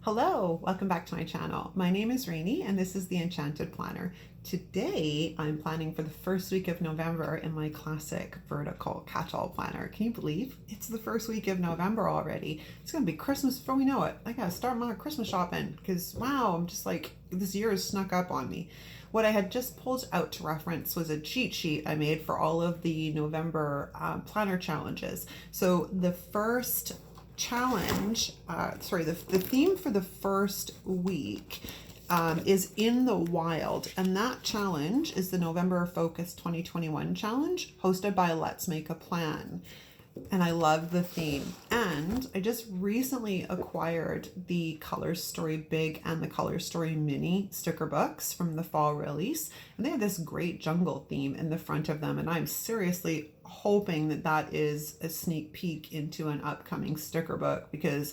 Hello, welcome back to my channel. My name is Reenie and this is the Enchanted Planner. Today I'm planning for the first week of November in my classic vertical catch-all planner. Can you believe it's the first week of November already? It's gonna be Christmas before we know it. I gotta start my Christmas shopping because wow, I'm just like, this year has snuck up on me. What I had just pulled out to reference was a cheat sheet I made for all of the November planner challenges. So the first challenge, the theme for the first week is in the wild, and that challenge is the November Focus 2021 challenge hosted by Let's Make a Plan. And I love the theme. And I just recently acquired the Color Story Big and the Color Story Mini sticker books from the fall release. And they have this great jungle theme in the front of them. And I'm seriously hoping that that is a sneak peek into an upcoming sticker book because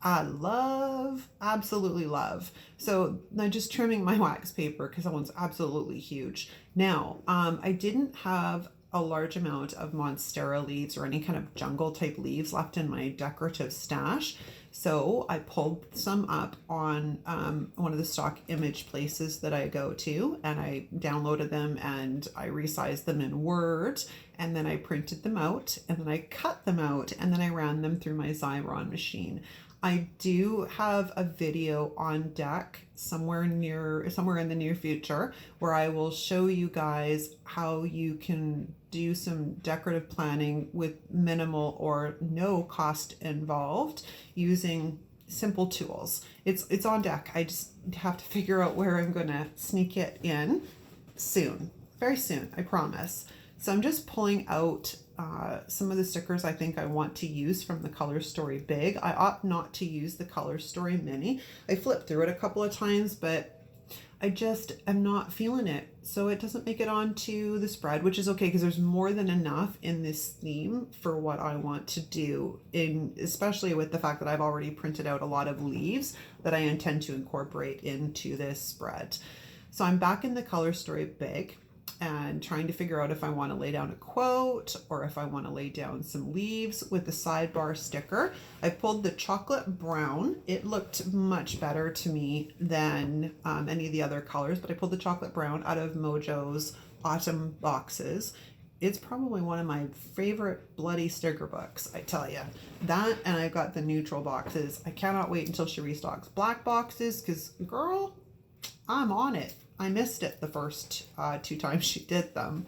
I absolutely love. So I'm just trimming my wax paper because that one's absolutely huge. Now, I didn't have a large amount of monstera leaves or any kind of jungle type leaves left in my decorative stash. So I pulled some up on one of the stock image places that I go to, and I downloaded them and I resized them in Word, and then I printed them out, and then I cut them out, and then I ran them through my Xyron machine. I do have a video on deck somewhere in the near future where I will show you guys how you can do some decorative planning with minimal or no cost involved using simple tools. It's on deck. I just have to figure out where I'm going to sneak it in soon. Very soon, I promise. So I'm just pulling out some of the stickers I think I want to use from the Color Story Big. I opt not to use the Color Story Mini. I flipped through it a couple of times, but I just am not feeling it. So it doesn't make it onto the spread, which is okay because there's more than enough in this theme for what I want to do, especially with the fact that I've already printed out a lot of leaves that I intend to incorporate into this spread. So I'm back in the Color Story Big and trying to figure out if I want to lay down a quote or if I want to lay down some leaves with the sidebar sticker. I pulled the chocolate brown. It looked much better to me than any of the other colors, but I pulled the chocolate brown out of Mojo's autumn boxes. It's probably one of my favorite bloody sticker books, I tell you. That, and I got the neutral boxes. I cannot wait until she restocks black boxes because, girl, I'm on it. I missed it the first 2 times she did them.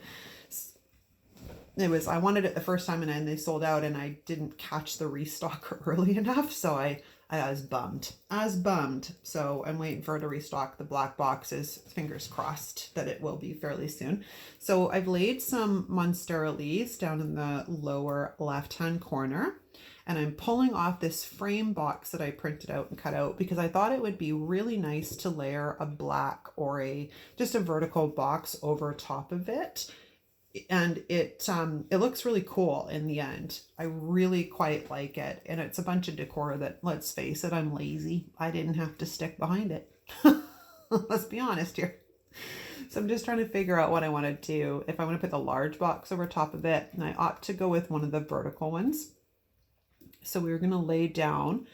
I wanted it the first time and then they sold out and I didn't catch the restock early enough. So I was bummed. So I'm waiting for her to restock the black boxes. Fingers crossed that it will be fairly soon. So I've laid some monstera leaves down in the lower left-hand corner. And I'm pulling off this frame box that I printed out and cut out because I thought it would be really nice to layer a black or just a vertical box over top of it. And it looks really cool in the end. I really quite like it. And it's a bunch of decor that, let's face it, I'm lazy. I didn't have to stick behind it. Let's be honest here. So I'm just trying to figure out what I want to do. If I want to put the large box over top of it, and I opt to go with one of the vertical ones. So we're going to lay down.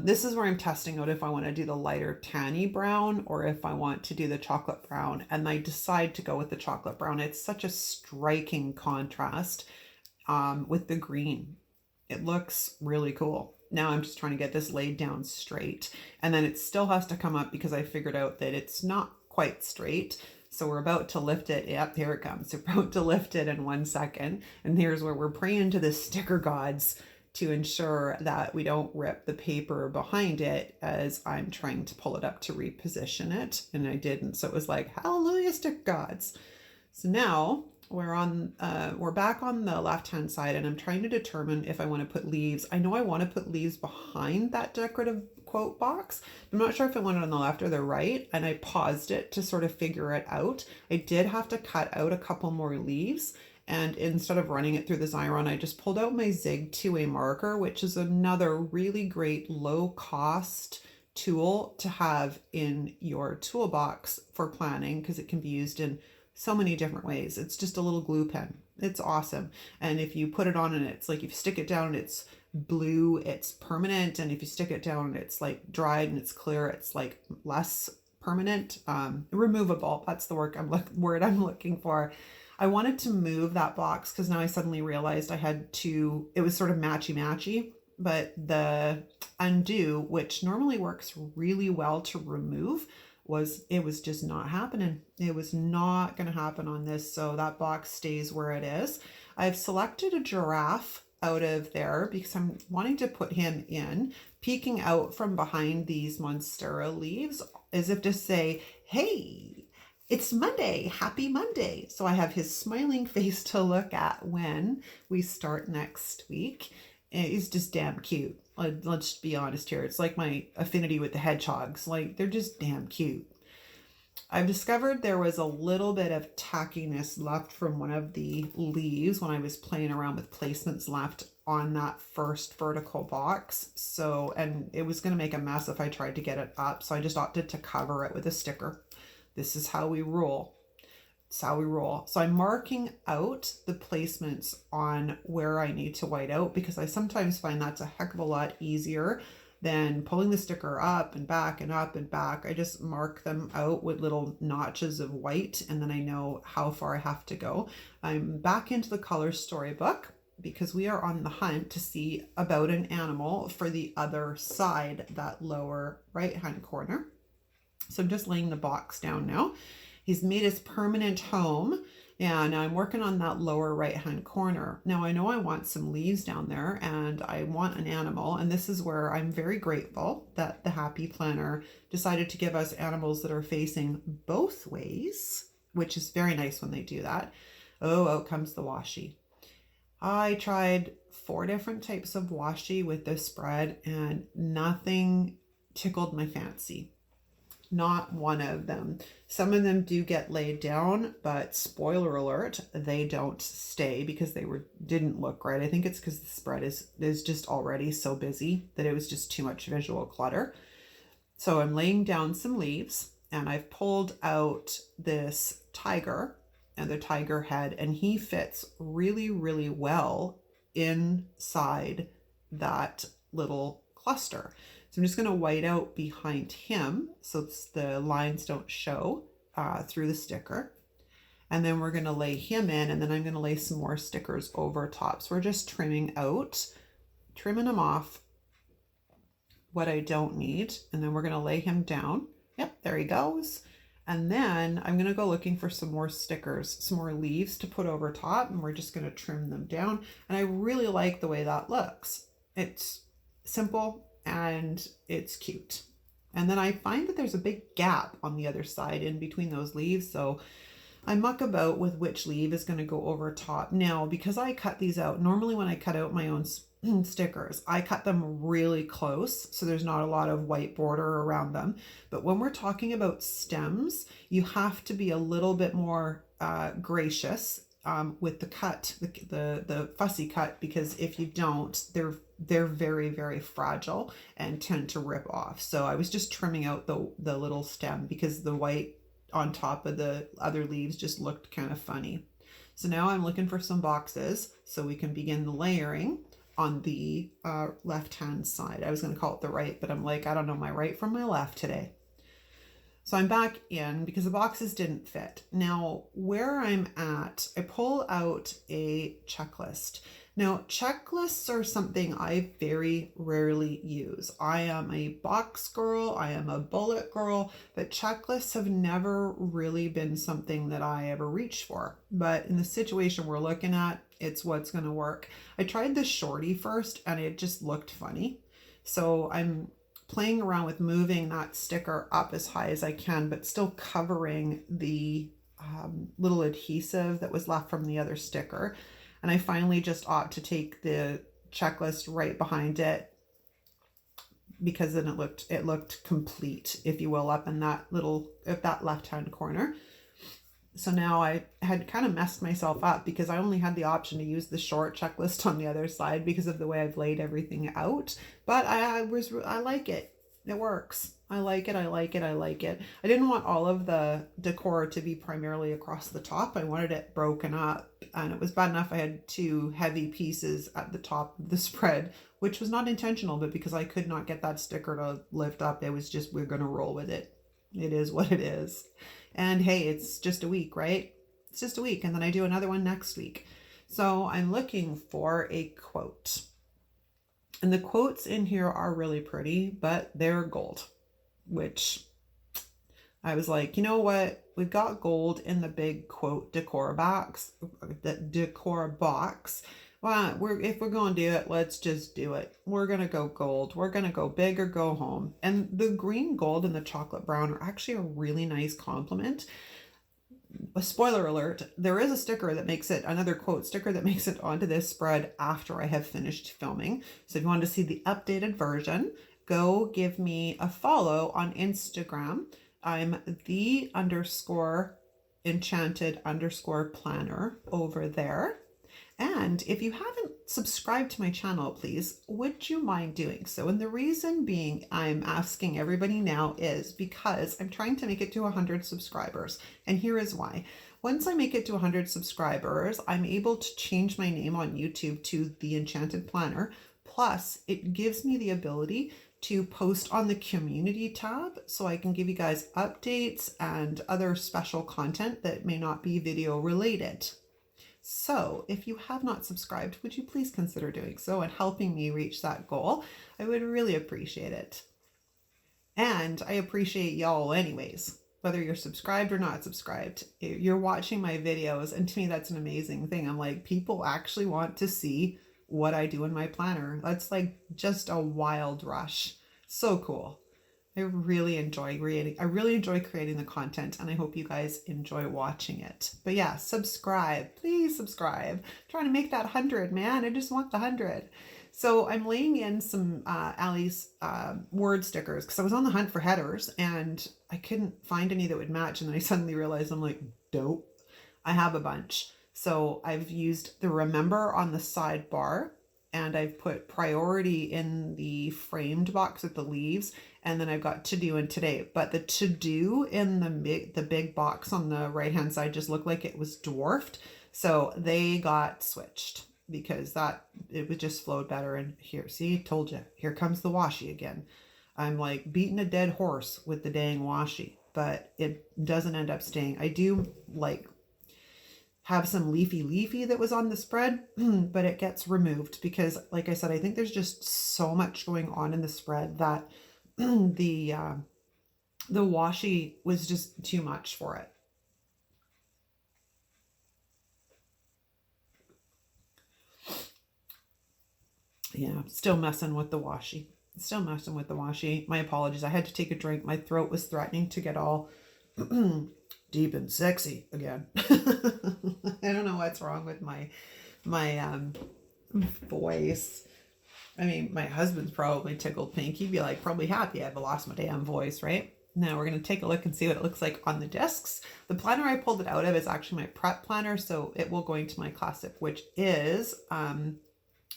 This is where I'm testing out if I want to do the lighter tanny brown or if I want to do the chocolate brown. And I decide to go with the chocolate brown. It's such a striking contrast with the green. It looks really cool. Now I'm just trying to get this laid down straight. And then it still has to come up because I figured out that it's not quite straight. So we're about to lift it. Yep, here it comes. We're about to lift it in 1 second. And here's where we're praying to the sticker gods to ensure that we don't rip the paper behind it as I'm trying to pull it up to reposition it. And I didn't. So it was like, hallelujah, stick gods. So now we're back on the left-hand side and I'm trying to determine if I want to put leaves. I know I want to put leaves behind that decorative quote box. I'm not sure if I want it on the left or the right. And I paused it to sort of figure it out. I did have to cut out a couple more leaves. And instead of running it through the Xyron, I just pulled out my Zig 2A marker, which is another really great low cost tool to have in your toolbox for planning because it can be used in so many different ways. It's just a little glue pen. It's awesome. And if you put it on and it's like, if you stick it down and it's blue, it's permanent, and if you stick it down, it's like dried and it's clear, it's like less permanent. Removable, that's the word I'm looking for. I wanted to move that box because now I suddenly realized I had to, it was sort of matchy, but the undo, which normally works really well to remove, it was just not happening. It was not going to happen on this, so that box stays where it is. I've selected a giraffe out of there because I'm wanting to put him in, peeking out from behind these Monstera leaves as if to say, hey, it's Monday, happy Monday. So I have his smiling face to look at when we start next week. He's just damn cute. Let's be honest here. It's like my affinity with the hedgehogs. Like, they're just damn cute. I've discovered there was a little bit of tackiness left from one of the leaves when I was playing around with placements left on that first vertical box. So, and it was going to make a mess if I tried to get it up. So I just opted to cover it with a sticker. This is how we roll. It's how we roll. So I'm marking out the placements on where I need to white out because I sometimes find that's a heck of a lot easier than pulling the sticker up and back and up and back. I just mark them out with little notches of white and then I know how far I have to go. I'm back into the color storybook because we are on the hunt to see about an animal for the other side, that lower right-hand corner. So I'm just laying the box down now. He's made his permanent home and I'm working on that lower right-hand corner. Now I know I want some leaves down there and I want an animal, and this is where I'm very grateful that the Happy Planner decided to give us animals that are facing both ways, which is very nice when they do that. Oh, out comes the washi. I tried 4 different types of washi with this spread and nothing tickled my fancy. Not one of them. Some of them do get laid down, but spoiler alert, they don't stay because they didn't look right. I think it's because the spread is just already so busy that it was just too much visual clutter. So I'm laying down some leaves and I've pulled out this tiger and the tiger head, and he fits really, really well inside that little cluster. So I'm just going to white out behind him so the lines don't show through the sticker. And then we're going to lay him in, and then I'm going to lay some more stickers over top. So we're just trimming them off what I don't need. And then we're going to lay him down. Yep, there he goes. And then I'm going to go looking for some more stickers, some more leaves to put over top, and we're just going to trim them down. And I really like the way that looks. It's simple and it's cute. And then I find that there's a big gap on the other side in between those leaves. So I muck about with which leaf is going to go over top. Now, because I cut these out, normally when I cut out my own stickers, I cut them really close, so there's not a lot of white border around them. But when we're talking about stems, you have to be a little bit more gracious with the cut, the fussy cut, because if you don't, they're very, very fragile and tend to rip off. So I was just trimming out the little stem because the white on top of the other leaves just looked kind of funny. So now I'm looking for some boxes so we can begin the layering on the left-hand side. I was going to call it the right, but I'm like, I don't know my right from my left today. So I'm back in because the boxes didn't fit. Now, where I'm at, I pull out a checklist. Now, checklists are something I very rarely use. I am a box girl, I am a bullet girl, but checklists have never really been something that I ever reached for. But in the situation we're looking at, it's what's going to work. I tried the shorty first and it just looked funny. So I'm playing around with moving that sticker up as high as I can, but still covering the little adhesive that was left from the other sticker. And I finally just opt to take the checklist right behind it because then it looked complete, if you will, up in that left-hand corner. So now I had kind of messed myself up because I only had the option to use the short checklist on the other side because of the way I've laid everything out. But I like it. It works. I like it. I like it. I like it. I didn't want all of the decor to be primarily across the top. I wanted it broken up, and it was bad enough I had two heavy pieces at the top of the spread, which was not intentional, but because I could not get that sticker to lift up, it was just, we're going to roll with it. It is what it is. And hey, it's just a week, right? It's just a week. And then I do another one next week. So I'm looking for a quote. And the quotes in here are really pretty, but they're gold, which I was like, you know what? We've got gold in the big quote decor box, Well, if we're going to do it, let's just do it. We're going to go gold. We're going to go big or go home. And the green gold and the chocolate brown are actually a really nice complement. A spoiler alert, there is a sticker that makes it, another quote sticker that makes it onto this spread after I have finished filming. So if you want to see the updated version, go give me a follow on Instagram. I'm _enchanted_planner over there. And if you haven't subscribed to my channel, please, would you mind doing so? And the reason being I'm asking everybody now is because I'm trying to make it to 100 subscribers. And here is why. Once I make it to 100 subscribers, I'm able to change my name on YouTube to The Enchanted Planner. Plus, it gives me the ability to post on the community tab so I can give you guys updates and other special content that may not be video related. So if you have not subscribed, would you please consider doing so and helping me reach that goal? I would really appreciate it. And I appreciate y'all anyways, whether you're subscribed or not subscribed. You're watching my videos, and to me that's an amazing thing. I'm like, people actually want to see what I do in my planner. That's like just a wild rush. So cool. I really enjoy creating the content, and I hope you guys enjoy watching it. But yeah, subscribe, please subscribe. I'm trying to make that 100, man. I just want the 100. So I'm laying in some Ali's word stickers because I was on the hunt for headers and I couldn't find any that would match. And then I suddenly realized, I'm like, dope, I have a bunch. So I've used the remember on the sidebar, and I've put priority in the framed box with the leaves, and then I've got to do and today. But the to do in the big box on the right hand side just looked like it was dwarfed, so they got switched because it would just flowed better. And here, see, told you, here comes the washi again. I'm like beating a dead horse with the dang washi, but it doesn't end up staying. I do like have some leafy that was on the spread, but it gets removed because, like I said, I think there's just so much going on in the spread that the washi was just too much for it. Yeah, still messing with the washi. My apologies. I had to take a drink. My throat was threatening to get all deep and sexy again. I don't know what's wrong with my voice. I mean, my husband's probably tickled pink. He'd be like, probably happy I've lost my damn voice, right? Now we're going to take a look and see what it looks like on the discs. The planner I pulled it out of is actually my prep planner, so it will go into my classic, which is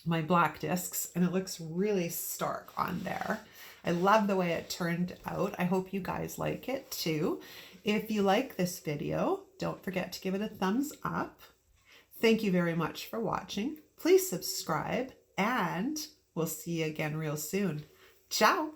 my black discs, and it looks really stark on there. I love the way it turned out. I hope you guys like it too. If you like this video, don't forget to give it a thumbs up. Thank you very much for watching. Please subscribe, and we'll see you again real soon. Ciao.